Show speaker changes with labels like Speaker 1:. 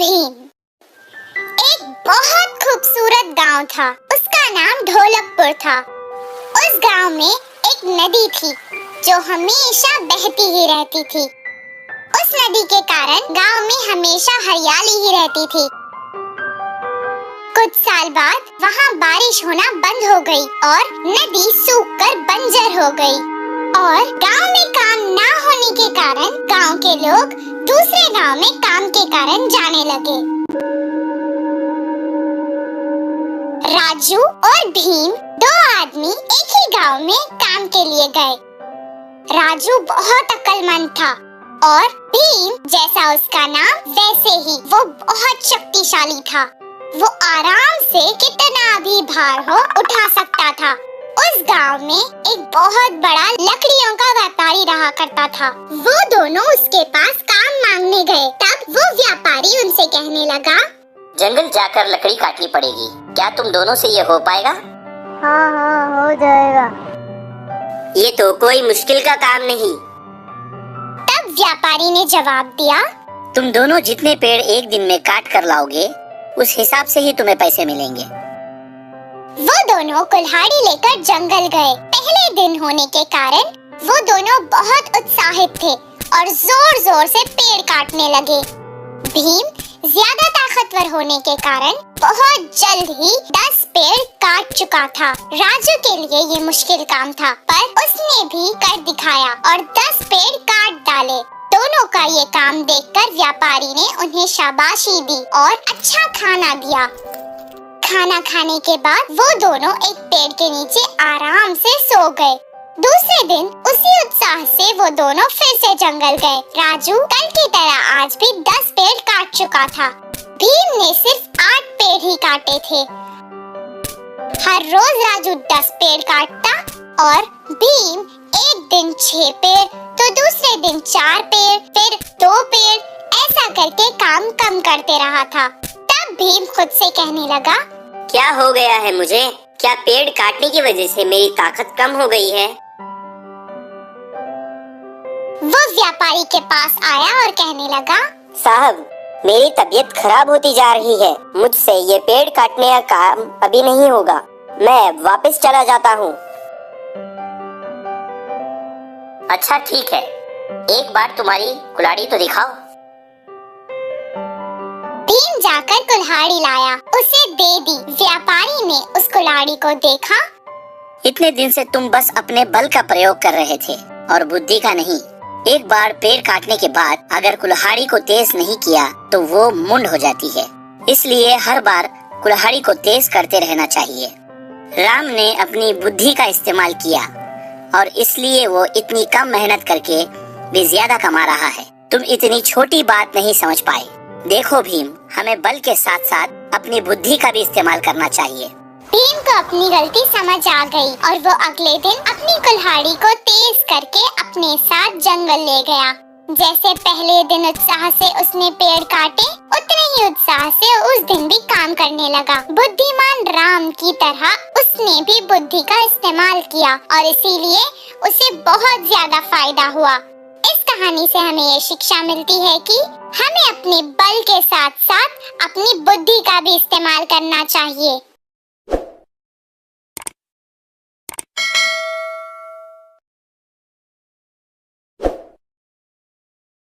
Speaker 1: भीम। एक बहुत खूबसूरत गांव था। उसका नाम ढोलकपुर था। उस गांव में एक नदी थी जो हमेशा बहती ही रहती थी। उस नदी के कारण गांव में हमेशा हरियाली ही रहती थी। कुछ साल बाद वहाँ बारिश होना बंद हो गई और नदी सूखकर बंजर हो गई और गांव में काम ना होने के कारण गांव के लोग दूसरे गांव में काम के कारण जाने लगे। राजू और भीम दो आदमी एक ही गांव में काम के लिए गए। राजू बहुत अक्लमंद था और भीम जैसा उसका नाम वैसे ही वो बहुत शक्तिशाली था। वो आराम से कितना भी भार हो उठा सकता था। उस गांव में एक बहुत बड़ा लकड़ियों का व्यापारी रहा करता था। वो दोनों उसके पास काम मांगने गए। तब वो व्यापारी उनसे कहने लगा,
Speaker 2: जंगल जाकर लकड़ी काटनी पड़ेगी, क्या तुम दोनों से ये हो पाएगा?
Speaker 3: हाँ हो जाएगा।
Speaker 2: ये तो कोई मुश्किल का काम नहीं।
Speaker 1: तब व्यापारी ने जवाब दिया,
Speaker 2: तुम दोनों जितने पेड़ एक दिन में काट कर लाओगे उस हिसाब से ही तुम्हें पैसे मिलेंगे।
Speaker 1: वो दोनों कुल्हाड़ी लेकर जंगल गए। पहले दिन होने के कारण वो दोनों बहुत उत्साहित थे और जोर जोर से पेड़ काटने लगे। भीम ज्यादा ताकतवर होने के कारण बहुत जल्द ही 10 पेड़ काट चुका था। राजू के लिए ये मुश्किल काम था, पर उसने भी कर दिखाया और 10 पेड़ काट डाले। दोनों का ये काम देखकर व्यापारी ने उन्हें शाबाशी दी और अच्छा खाना दिया। खाना खाने के बाद वो दोनों एक पेड़ के नीचे आराम से सो गए। दूसरे दिन उसी उत्साह से वो दोनों फिर से जंगल गए। राजू कल की तरह आज भी 10 पेड़ काट चुका था। भीम ने सिर्फ 8 पेड़ ही काटे थे। हर रोज राजू 10 पेड़ काटता और भीम एक दिन 6 पेड़, तो दूसरे दिन 4 पेड़, फिर 2 पेड़, ऐसा करके काम कम करते रहा था। तब भीम खुद से कहने लगा,
Speaker 2: क्या हो गया है मुझे? क्या पेड़ काटने की वजह से मेरी ताकत कम हो गई है?
Speaker 1: वो व्यापारी के पास आया और कहने लगा,
Speaker 2: साहब, मेरी तबीयत खराब होती जा रही है। मुझसे ये पेड़ काटने का काम अभी नहीं होगा। मैं वापस चला जाता हूँ। अच्छा ठीक है, एक बार तुम्हारी कुल्हाड़ी तो दिखाओ।
Speaker 1: भीम जाकर कुल्हाड़ी लाया, उसे दे दी। व्यापारी ने उस कुल्हाड़ी को देखा।
Speaker 2: इतने दिन से तुम बस अपने बल का प्रयोग कर रहे थे और बुद्धि का नहीं। एक बार पेड़ काटने के बाद अगर कुल्हाड़ी को तेज नहीं किया तो वो मुंड हो जाती है। इसलिए हर बार कुल्हाड़ी को तेज करते रहना चाहिए। राम ने अपनी बुद्धि का इस्तेमाल किया और इसलिए वो इतनी कम मेहनत करके भी ज्यादा कमा रहा है। तुम इतनी छोटी बात नहीं समझ पाए। देखो भीम, हमें बल के साथ साथ अपनी बुद्धि का भी इस्तेमाल करना चाहिए।
Speaker 1: भीम को अपनी गलती समझ आ गई और वो अगले दिन अपनी कुल्हाड़ी को तेज करके अपने साथ जंगल ले गया। जैसे पहले दिन उत्साह से उसने पेड़ काटे, उतने ही उत्साह से उस दिन भी काम करने लगा। बुद्धिमान राम की तरह उसने भी बुद्धि का इस्तेमाल किया और इसीलिए उसे बहुत ज्यादा फायदा हुआ। इस कहानी से हमें ये शिक्षा मिलती है कि हमें अपने बल के साथ साथ अपनी बुद्धि का भी इस्तेमाल करना चाहिए।